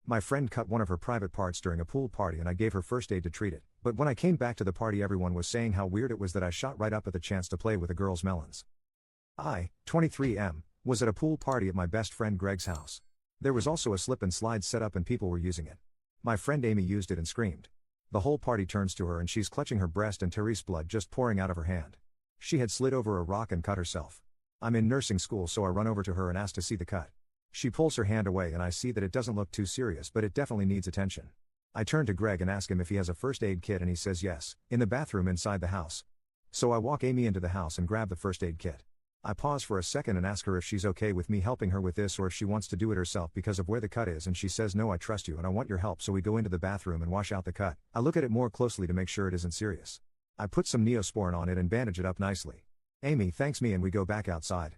My friend cut one of her private parts during a pool party and I gave her first aid to treat it, but when I came back to the party everyone was saying how weird it was that I shot right up at the chance to play with a girl's melons. I, 23M, was at a pool party at my best friend Greg's house. There was also a slip and slide set up and people were using it. My friend Amy used it and screamed. The whole party turns to her and she's clutching her breast and Therese blood just pouring out of her hand. She had slid over a rock and cut herself. I'm in nursing school so I run over to her and ask to see the cut. She pulls her hand away and I see that it doesn't look too serious but it definitely needs attention. I turn to Greg and ask him if he has a first aid kit and he says yes, in the bathroom inside the house. So I walk Amy into the house and grab the first aid kit. I pause for a second and ask her if she's okay with me helping her with this or if she wants to do it herself because of where the cut is and she says no, I trust you and I want your help, so we go into the bathroom and wash out the cut. I look at it more closely to make sure it isn't serious. I put some Neosporin on it and bandage it up nicely. Amy thanks me and we go back outside.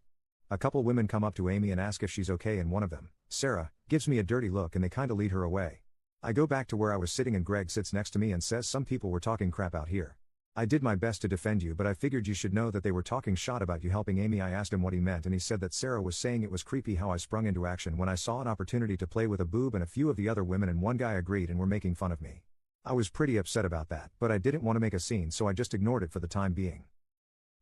A couple women come up to Amy and ask if she's okay and one of them, Sarah, gives me a dirty look and they kinda lead her away. I go back to where I was sitting and Greg sits next to me and says some people were talking crap out here. I did my best to defend you but I figured you should know that they were talking shot about you helping Amy. I asked him what he meant and he said that Sarah was saying it was creepy how I sprung into action when I saw an opportunity to play with a boob and a few of the other women and one guy agreed and were making fun of me. I was pretty upset about that, but I didn't want to make a scene so I just ignored it for the time being.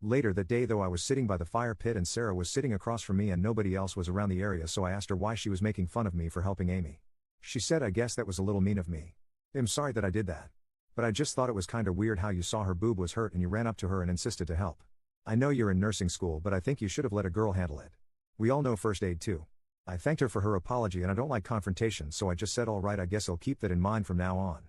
Later that day though I was sitting by the fire pit and Sarah was sitting across from me and nobody else was around the area, so I asked her why she was making fun of me for helping Amy. She said I guess that was a little mean of me. I'm sorry that I did that. But I just thought it was kinda weird how you saw her boob was hurt and you ran up to her and insisted to help. I know you're in nursing school but I think you should have let a girl handle it. We all know first aid too. I thanked her for her apology and I don't like confrontation so I just said alright, I guess I'll keep that in mind from now on.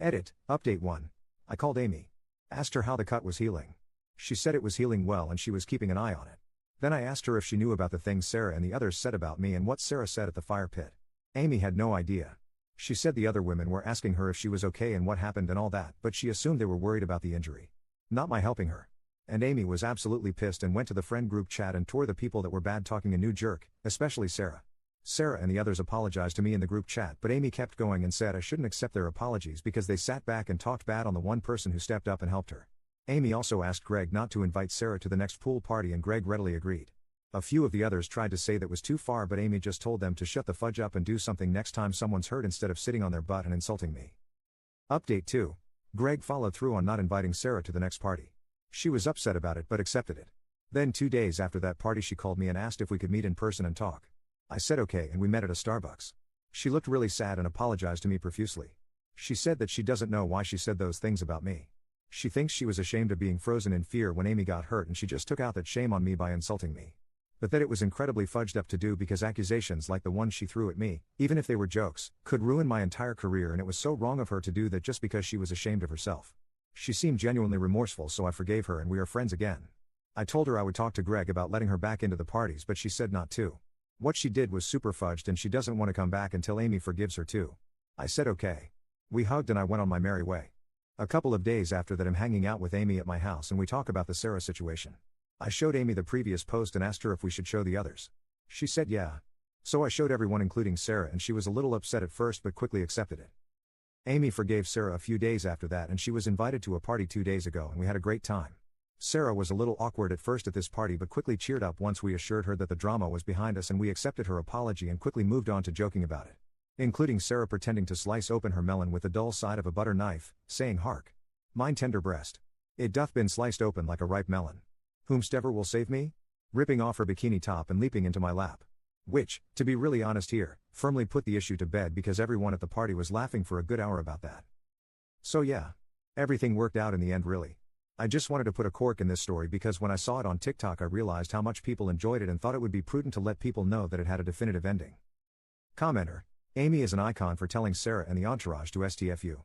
Edit, update 1. I called Amy. Asked her how the cut was healing. She said it was healing well and she was keeping an eye on it. Then I asked her if she knew about the things Sarah and the others said about me and what Sarah said at the fire pit. Amy had no idea. She said the other women were asking her if she was okay and what happened and all that, but she assumed they were worried about the injury. Not my helping her. And Amy was absolutely pissed and went to the friend group chat and tore the people that were bad talking a new jerk, especially Sarah. Sarah and the others apologized to me in the group chat but Amy kept going and said I shouldn't accept their apologies because they sat back and talked bad on the one person who stepped up and helped her. Amy also asked Greg not to invite Sarah to the next pool party and Greg readily agreed. A few of the others tried to say that was too far but Amy just told them to shut the fudge up and do something next time someone's hurt instead of sitting on their butt and insulting me. Update 2. Greg followed through on not inviting Sarah to the next party. She was upset about it but accepted it. Then 2 days after that party she called me and asked if we could meet in person and talk. I said okay and we met at a Starbucks. She looked really sad and apologized to me profusely. She said that she doesn't know why she said those things about me. She thinks she was ashamed of being frozen in fear when Amy got hurt and she just took out that shame on me by insulting me. But that it was incredibly fudged up to do because accusations like the ones she threw at me, even if they were jokes, could ruin my entire career and it was so wrong of her to do that just because she was ashamed of herself. She seemed genuinely remorseful so I forgave her and we are friends again. I told her I would talk to Greg about letting her back into the parties but she said not to. What she did was super fudged and she doesn't want to come back until Amy forgives her too. I said okay. We hugged and I went on my merry way. A couple of days after that I'm hanging out with Amy at my house and we talk about the Sarah situation. I showed Amy the previous post and asked her if we should show the others. She said yeah. So I showed everyone including Sarah and she was a little upset at first but quickly accepted it. Amy forgave Sarah a few days after that and she was invited to a party 2 days ago and we had a great time. Sarah was a little awkward at first at this party but quickly cheered up once we assured her that the drama was behind us and we accepted her apology and quickly moved on to joking about it. Including Sarah pretending to slice open her melon with the dull side of a butter knife, saying hark. Mine tender breast. It doth been sliced open like a ripe melon. Whomstever will save me? Ripping off her bikini top and leaping into my lap. Which, to be really honest here, firmly put the issue to bed because everyone at the party was laughing for a good hour about that. So yeah. Everything worked out in the end really. I just wanted to put a cork in this story because when I saw it on TikTok I realized how much people enjoyed it and thought it would be prudent to let people know that it had a definitive ending. Commenter. Amy is an icon for telling Sarah and the entourage to STFU.